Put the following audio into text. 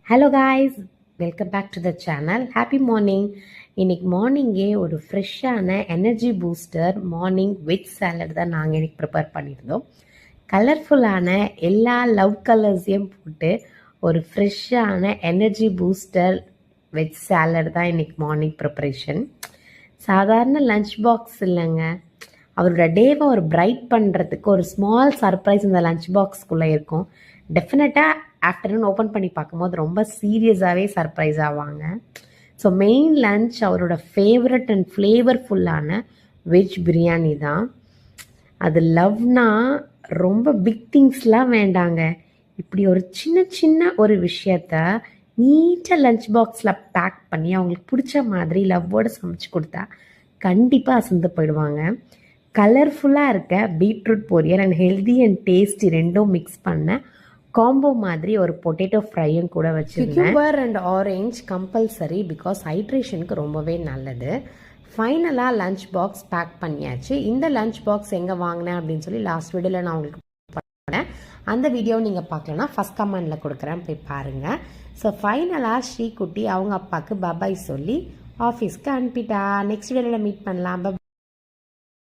Hello guys, welcome back to the channel. Happy morning. இன்னைக்கு மார்னிங்கே ஒரு ஃப்ரெஷ்ஷான energy booster morning veg salad தான் நாங்கள் இன்னைக்கு ப்ரிப்பேர் பண்ணியிருந்தோம். கலர்ஃபுல்லான எல்லா லவ் கலர்ஸையும் போட்டு ஒரு ஃப்ரெஷ்ஷான எனர்ஜி பூஸ்டர் வெஜ் சாலட் தான் இன்னைக்கு மார்னிங் ப்ரிப்பரேஷன். சாதாரண லஞ்ச் பாக்ஸ் இல்லைங்க, அவரோட டேவை ஒரு பிரைட் பண்ணுறதுக்கு ஒரு ஸ்மால் சர்ப்ரைஸ் இந்த லஞ்ச் பாக்ஸ்க்குள்ளே இருக்கும். டெஃபினட்டாக ஆஃப்டர்நூன் ஓப்பன் பண்ணி பார்க்கும்போது ரொம்ப சீரியஸாகவே சர்ப்ரைஸ் ஆவாங்க. ஸோ மெயின் லஞ்ச் அவரோட ஃபேவரட் அண்ட் ஃப்ளேவர்ஃபுல்லான வெஜ் பிரியாணி தான். அது லவ்னா ரொம்ப பிக் திங்ஸ்லாம் வேண்டாங்க. இப்படி ஒரு சின்ன சின்ன ஒரு விஷயத்த நீட்டாக லஞ்ச் பாக்ஸில் பேக் பண்ணி அவங்களுக்கு பிடிச்ச மாதிரி லவ்வோடு சமைச்சு கொடுத்தா கண்டிப்பாக அசந்து போயிடுவாங்க. கலர்ஃபுல்லாக இருக்க பீட்ரூட் பொரியல் அண்ட் ஹெல்தி அண்ட் டேஸ்டி ரெண்டும் மிக்ஸ் பண்ண காம்போ மாதிரி ஒரு பொட்டேட்டோ ஃப்ரையும் கூட வச்சுருக்கேன். Cucumber and orange compulsory, because ஹைட்ரேஷனுக்கு ரொம்பவே நல்லது. ஃபைனலாக லஞ்ச் பாக்ஸ் பேக் பண்ணியாச்சு. இந்த லஞ்ச் பாக்ஸ் எங்கே வாங்கினேன் அப்படின்னு சொல்லி லாஸ்ட் வீடியோவில் நான் உங்களுக்கு பண்ணேன். அந்த வீடியோ நீங்கள் பார்க்கலன்னா ஃபஸ்ட் கமெண்டில் கொடுக்குறேன், போய் பாருங்கள். ஸோ ஃபைனலாக ஸ்ரீகுட்டி அவங்க அப்பாவுக்கு பபாய் சொல்லி ஆஃபீஸ்க்கு அனுப்பிட்டா. நெக்ஸ்ட் வீடியோவில் மீட் பண்ணலாம்.